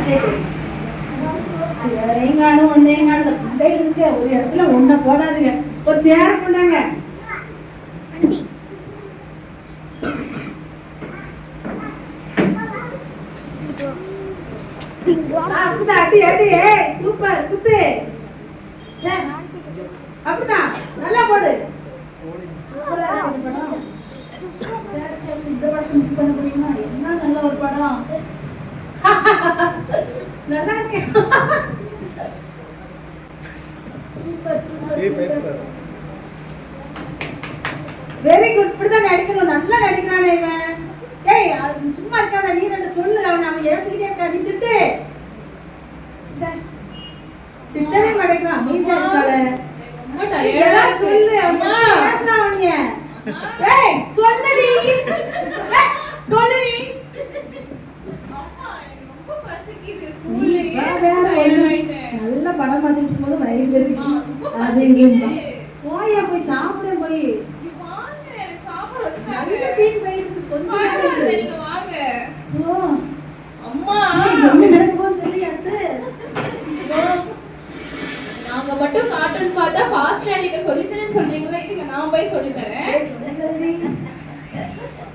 சேரையும் ஒன்னையும் காணும் பிள்ளைகள் இருக்க ஒரு இடத்துல ஒன்ன போடாதுங்க. ஒரு சேர கொண்டாங்க. அடி அடி சூப்பர் குத்து. அப்படிதான் நல்லா போடு. சூப்பரா இருக்கு படம். இந்த படத்தை மிஸ் பண்ண முடியுமா? என்ன நல்ல ஒரு படம். நல்லா இருக்கு. Super super super. Very good. இப்படிதான் நடிக்கணும். நல்லா நடிக்கிறானே இவன். ஏய் சும்மா இருக்காத நீ ரெண்டு சொல்லு. அவன் அவன் ஏசிக்கிட்டே இருக்கா. நீ திட்டு. திட்டவே மாட்டேங்கிறான். அமைதியா இருக்காளே. சொல்லு பேசுறான் அவனிய. ஏய் சொல்லுடி சொல்லுடி. நல்ல படம் பார்த்துட்டு போது வயிறு பேசி போய் போய் சாப்பிட போய் நல்ல சீன் போயிருக்கு. கொஞ்சம் அம்மா என்ன நடக்க போகுது தெரியாது. நாங்க மட்டும் கார்ட்டூன் பார்த்தா ஃபாஸ்ட் நீங்க சொல்லி தரேன்னு சொல்றீங்களா? இதுங்க நான் போய் சொல்லி தரேன்.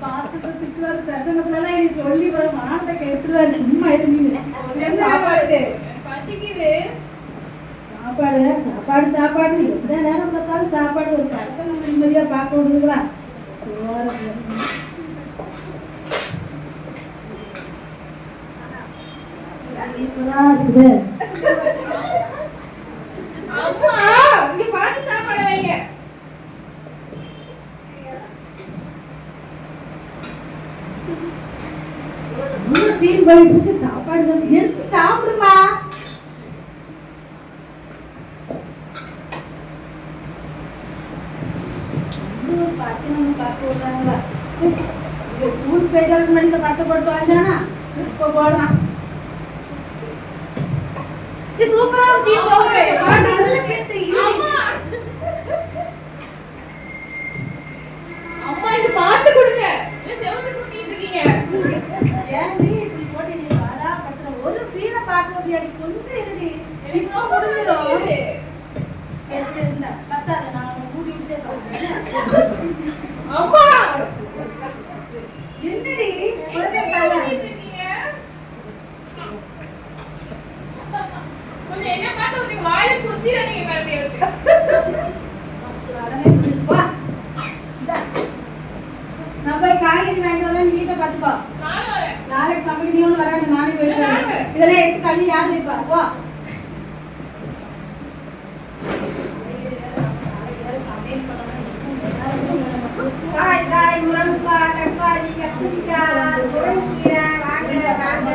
ஃபாஸ்ட் திட்டுவாரு. பிரசங்கத்துல இனி சொல்லி வர மானத்தை கெடுத்துருவாரு. சும்மா இருந்தீங்க. சாப்பாடு பசிக்குது. சாப்பாடு சாப்பாடு சாப்பாடு எந்த நேரம் பார்த்தாலும் சாப்பாடு. ஒரு படத்தை நம்ம நிம்மதியா பார்க்க விடுதுங்களா? சூப்பரா இருக்குது. அம்மா இங்க பாத்து சாப்பாடு வைங்க. சீன் போயிட்டு இருக்கு. சாப்பாடு எடுத்து சாப்பிடுமா. ஸ்கூல் போயிட்டு மணி இந்த பட்டை போட்டு வாங்கினா இப்ப போடலாம். சூப்பரா சீன் போகுது. அம்மா இந்த பாட்டு கொடுங்க. செவந்து குத்திட்டு இருக்கீங்க. ஏன்டி இப்படி போட்டு நீ வாடா பண்ற? ஒரு சீனை பார்க்க முடியாது. கொஞ்சம் இருடி. எனக்கு முடிஞ்சிடும். சரி சரி இந்த பத்தாத நான் மூடி விட்டே போறேன். அம்மா என்னடி குழந்தை பாருங்க. கொஞ்சம் என்ன பார்த்து உங்க வாயில குத்திராதீங்க மறந்தே வச்சு. நான் போய் காய்கறி வாங்கிட்டு வரேன். நீ வீட்டை பார்த்துக்கோ. நாளைக்கு சமைக்கணும்னு வரேன். நானே போயிட்டு வரேன். இதெல்லாம் எடுத்து கழுவி யார் வைப்பா? போ. காய் காய் முருங்கைக்காய் தக்காளி கத்திரிக்காய் முருங்கீரை வாங்க வாங்க.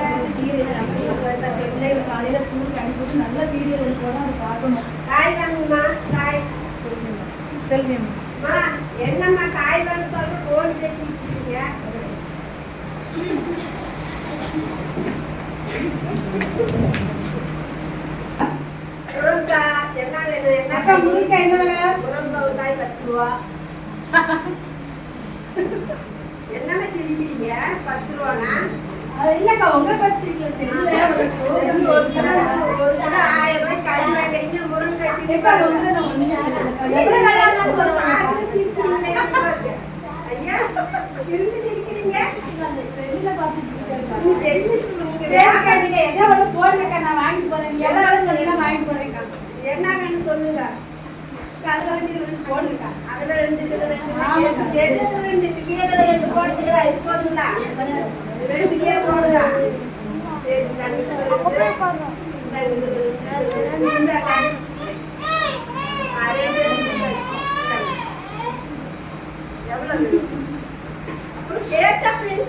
பிள்ளைகள் காலையில ஸ்கூலுக்கு அனுப்பிட்டு நல்ல சீரியல் ஒன்று போனால் அதை பார்க்கணும். காய் வாங்கம்மா. காய் செல்வியம்மா என்னம்மா காய் வாங்க சொல்ல போன் பேசிக்கிட்டீங்க. முருங்கைக்காய் என்ன வேணும்? என்னக்கா முருங்கைக்காய் என்ன விலை? முருங்கை ஒரு காய் 10 ரூபா. என்னென்ன சிரிக்கிறீங்க? 10 ரூபானா? இல்லக்கா உங்களை வச்சிருக்கல. ஒரு கிலோ 1000 ரூபாய்க்கு காய் வாங்குறீங்க. முருங்கைக்காய் ஐயா திரும்பி சிரிக்கிறீங்க. ஏதோ ஒண்ணு போடுங்கக்கா. நான் வாங்கிட்டு போறேன். எவ்வளவு சொன்னீங்கன்னா வாங்கிட்டு போறேன்க்கா. என்ன வேணும் சொல்லுங்க. அதுல 2 போடுங்கக்கா. அதுல 2 போடுறீங்களா? இப்போதுங்களா 2 கீரை போடுங்க.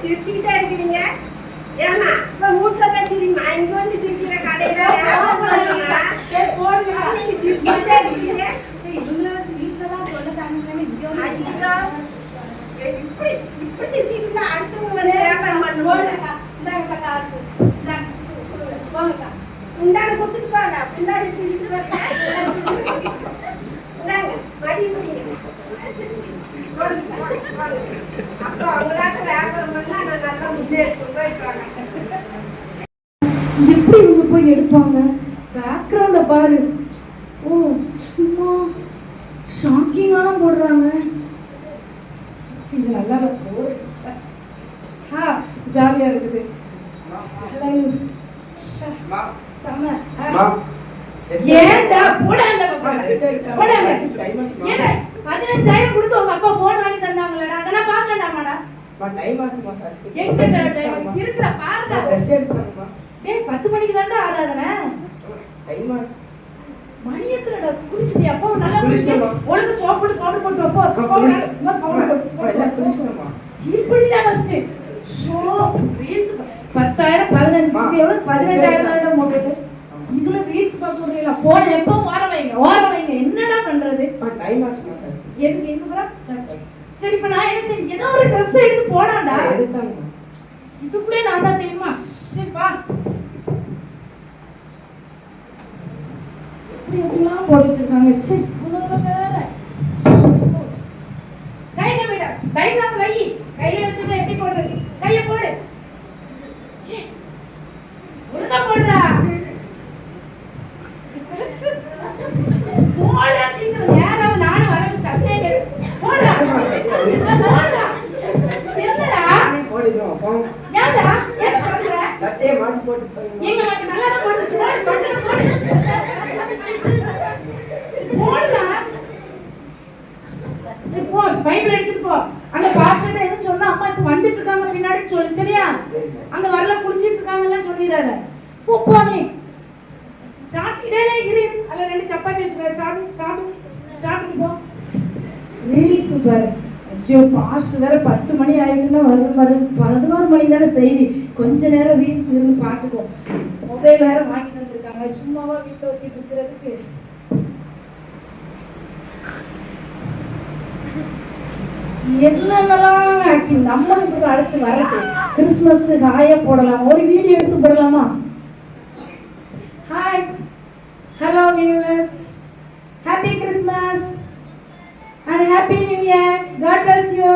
சிரிச்சுக்கிட்டே இருக்கிறீங்க. ஏமா இப்ப வீட்டுல பேசுறீங்க. இங்க வந்து சிரிக்கிற கடையில போடுங்க. நீங்க சிரிச்சுக்கிட்டே இருக்கீங்க. வீட்டுலதான் சொல்லுறாங்க. இப்படி இப்படி சிரிச்சுக்கிட்டு அடுத்தவங்க வந்து வியாபாரம் பண்ணுவாங்க. இந்தாங்க காசு போங்கக்கா. உண்டான கொடுத்துட்டு போங்க. உண்டான தூக்கிட்டு வரல. இந்தாங்க மடி முடியுங்க. அப்போ அவங்களாட்ட வியாபாரம் பண்ணா நான் நல்லா முன்னேற்றம் போயிட்டு வாங்க. எப்படி இவங்க போய் எடுப்பாங்க? பேக்ரவுண்ட பாரு. ஓ சும்மா ஷாக்கிங்காலாம் போடுறாங்க. இது நல்லா இருக்கு. ஜாலியா இருக்குது. ஏன்டா போடாண்ட போடாண்ட. ஏன்டா 15,000 கொடுத்து உங்க அப்பா போன் வாங்கி தந்தாங்களடா, அதெல்லாம் பார்க்கண்டாமாடா. டைம் ஆச்சுமா சார். எங்க சார் டைம் இருக்குடா பாருடா. ட்ரெஸ் எடுத்துறேன்மா. டேய் 10 மணிக்கு தான்டா ஆறாதனே. டைம் ஆச்சு. மணி எத்தனைடா? குளிச்சிட்டியா? அப்பா நல்லா குளிச்சிட்டேமா. ஒழுங்கா சோப்பு பவுடர் போட்டு அப்பா பவுடர் எல்லாம் குளிச்சிட்டேமா. இப்படிடா ஃபர்ஸ்ட் ஷோ ரீல்ஸ் 10,000 15 இது எவ்வளவு 18,000 மொபைல். இதுல ரீல்ஸ் பார்க்க முடியல. போன் எப்போ ஓர வைங்க என்னடா பண்றது? டைம் ஆச்சுமா சார். எதுக்கு எங்க போறா? சர்ச். சரி இப்ப நான் என்ன செய்ய? ஏதோ ஒரு Dress எடுத்து போடாடா. எடுத்தாங்க. இதுக்குள்ளே நான் தான் செய்யுமா? சரி பா. எப்படிலாம் போட்டு வச்சிருக்காங்க. சரி உனக்கு வேற கையில விட கையில வை. கையில வச்சுட்டு எப்படி போடுறது? கைய போடு. ஒழுங்கா போடுறா. போடுறா சீக்கிரம். யாராவது நானும் வரேன் சட்டை போடுறா. போடுறா. என்னடா? போடுறோம். போங்க. ஏன்டா? என்ன பண்ற? சட்டையை மாத்தி போட்டு போங்க. எங்க வந்து நல்லா தான் போடு. போடு. போடுறா. சரி போ. பைபிள் எடுத்துட்டு போ. அங்க பாஸ்டர் எதுவும் சொன்னா அம்மா இப்ப வந்துட்டு இருக்காங்க பின்னாடி சொல்லு. சரியா? அங்க வரல குளிச்சிட்டு இருக்காங்கலாம் சொல்லிராத. போ போ நீ. சாப்பிட்டே இரு. அதுல 2 சப்பாத்தி வச்சுக்க. சாப்பிட்டு போ. ரீல்ஸ் பாரு. ஐயோ பாஸ்டர் வேற 10 மணி ஆயிட்டுன்னா வரும் 11 மணி தானே செய்தி. கொஞ்ச நேரம் ரீல்ஸ் இருந்து பார்த்துக்கோ. மொபைல் வேற வாங்கி தந்துருக்காங்க. சும்மாவா வீட்டில் வச்சுட்டு இருக்கிறதுக்கு. என்னென்னலாம் ஆக்டிங் நம்மளுக்கு அடுத்து வரட்டு. கிறிஸ்மஸ்க்கு காய போடலாம். ஒரு வீடியோ எடுத்து போடலாமா? Hi hello viewers, happy Christmas and happy new year. God bless you.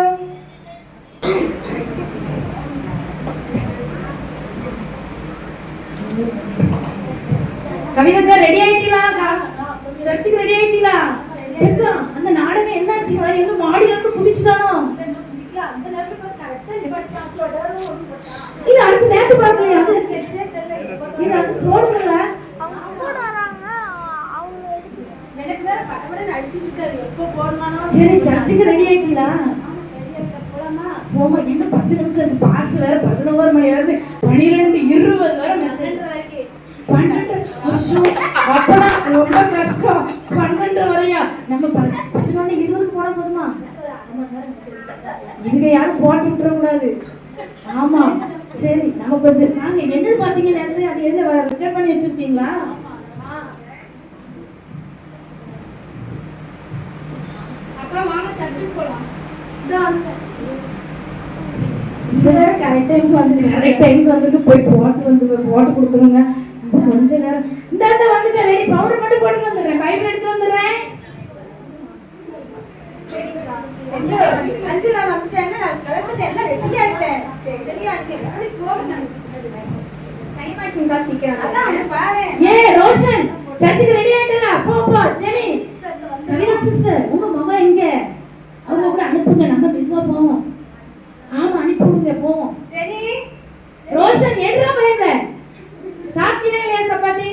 Kavitha ready ஆயிட்டீங்களா? சர்ச்சுக்கு ரெடி ஆயிட்டீங்களா? ஏக்கா அந்த நாடகம் என்னாச்சு? எங்க மாடியில இருந்து குதிச்சுட்டானோ? அந்த நேரத்துல கரெக்ட்டா டிபார்ட் பாத்தோட இல்ல அடுத்த நேத்து பார்க்கலையா? இது அது போடுங்கல. அவங்க போடுறாங்க. அவங்க எனக்கு வேற படபடன்னு அடிச்சிட்டு இருக்காரு. எப்போ போடலானோ? சரி சர்ச்சுக்கு ரெடி ஆயிட்டீங்களா? ரெடி ஆயிட்ட போலாமா? போமா. இன்னும் 10 நிமிஷம் இருக்கு. பாஸ் வேற 11 மணில இருந்து 12:20 வரை மெசேஜ் வரைக்கும். 12 வருஷம் அப்பனா ரொம்ப கஷ்டம். 12 வரையா? நம்ம 11:20 போனா போதுமா? இதுக்கு யாரும் போட்டு விட்டுற கூடாது. ஆமா சரி நம்ம கொஞ்சம் நாங்க என்னது பாத்தீங்க நேரத்துல அது என்ன ரிட்டர்ன் பண்ணி வச்சிருக்கீங்களா? அக்கா வாங்க சர்ச்சுக்கு போலாம். கரெக்ட் டைம்க்கு வந்து போய் போட்டு கொடுத்துருங்க. கொஞ்ச நேரம் இந்த வந்துட்டேன். ரெடி பவுடர் மட்டும் போட்டு வந்துடுறேன். பைபிள் எடுத்து வந்துடுறேன். அஞ்சு நான் வந்துட்டேன். நான் கிளம்பிட்டேன். எல்லாம் ரெடி ஆயிட்டேன். சரியா அப்படி போறேன். டைம் ஆச்சுங்க சீக்கிரம். அதான் பாரு. ரோஷன் சர்ச்சுக்கு ரெடி ஆயிட்டல? போ ஜெனி. கவிதா சிஸ்டர் உங்க மகா எங்க? அவங்க கூட அனுப்புங்க. நம்ம மெதுவா போவோம். ஆமா அனுப்பிடுங்க போவோம். ஜெனி ரோஷன் எடுறா பைபிள். சாப்பிட்டியா இல்லையா? சப்பாத்தி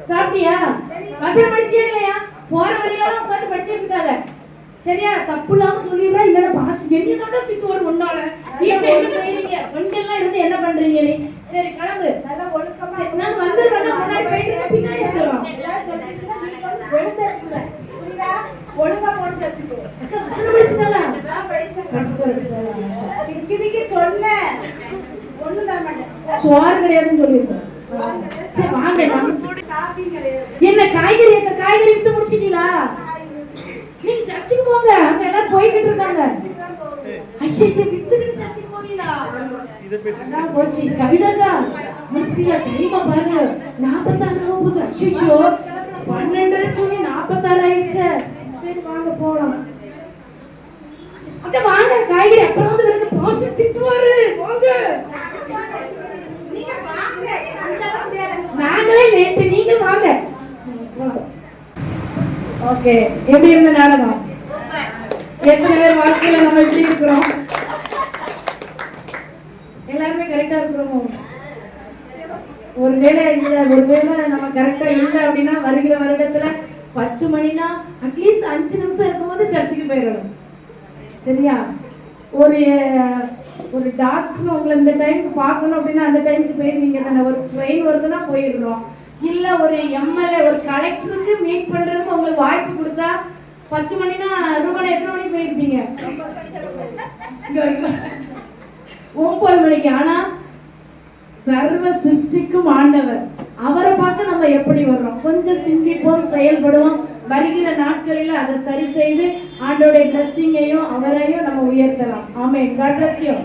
சாப்பிட்டியா? வசனம் படிச்சியா இல்லையா? போற வழியெல்லாம் உட்கார்ந்து படிச்சிட்டு இருக்காத. சரியா? தப்பு இல்லாம சொல்லிடுறா. இல்லன்னா பாஸ் வெளிய நட திட்டுவார் ஒன்னால. வீட்ல என்ன செய்றீங்க? பெண்கள்லாம் இருந்து என்ன பண்றீங்க நீ? சரி கிளம்பு. நல்லா ஒழுக்கமா நாங்க வந்துறோம். முன்னாடி போயிட்டு பின்னாடி வந்துறோம். எல்லாம் சொல்லிட்டு வீட்டுக்கு வந்து வெளுத்தறீங்க. புரியுதா? ஒழுங்கா போடு சர்ச்சுக்கு. அக்கா வசனம் படிச்சதா? நான் படிச்சேன். இதுக்கு சொன்ன ஒண்ணு தர மாட்டேன். சோறு கிடையாதுன்னு சொல்லிருக்கோம். சரி வாங்க. காபி கிடையாது. என்ன காய்கறி? அக்கா காய்கறி வித்து முடிச்சிட்டீங்களா? நீங்க சர்ச்சுக்கு போங்க. அங்க எல்லாரும் போயிட்டு இருக்காங்க. ஐயே வித்துக்கிட்டு சர்ச்சுக்கு போவீங்களா? இத பேசுங்க. போச்சு கவிதாக்கா முடிச்சிட்டீங்களா? டைமா பாருங்க 46 போகுது. அச்சோ 12 சொல்லி 46 ஆயிடுச்சு. சரி வாங்க போலாம். அக்கா வாங்க. காய்கறி அப்புறம் வந்து இருக்கு. பாஸ் திட்டுவாரு. வாங்க நீங்க வாங்க. அந்த லேட்டு, நீங்கள் வாங்க. ஓகே, எப்படி இருந்த நாடகம்? எத்தனை பேர் வாழ்க்கையில நம்ம எப்படி இருக்கிறோம்? எல்லாருமே கரெக்டா இருக்கிறோமோ? ஒருவேளை நம்ம கரெக்டா இல்லை அப்படின்னா வருகிற வருடத்துல 10 மணினா அட்லீஸ்ட் 5 நிமிஷம் இருக்கும்போது சர்ச்சுக்கு போயிடணும். சரியா? ஒரு டாக்டர் உங்களை இந்த டைமுக்கு பார்க்கணும் அப்படின்னா அந்த டைமுக்கு போயிருவீங்க தானே. ஒரு ட்ரெயின் வருதுன்னா போயிடணும். இல்லை ஒரு எம்எல்ஏ ஒரு கலெக்டருக்கு மீட் பண்ணுறதுக்கு உங்களுக்கு வாய்ப்பு கொடுத்தா 10 மணினா ரூபாய் எத்தனை மணிக்கு போயிருப்பீங்க? 9 மணிக்கு. ஆனால் சர்வ சிருஷ்டிக்கும் ஆண்டவர், அவரை பார்க்க நம்ம எப்படி வர்றோம்? கொஞ்சம் சிந்திப்போம், செயல்படுவோம். வருகிற நாட்களில் அதை சரி செய்து ஆண்டோடைய பிளஸ்ஸிங்கையும் அவரையும் நம்ம உயர்த்தலாம். ஆமென். God bless you.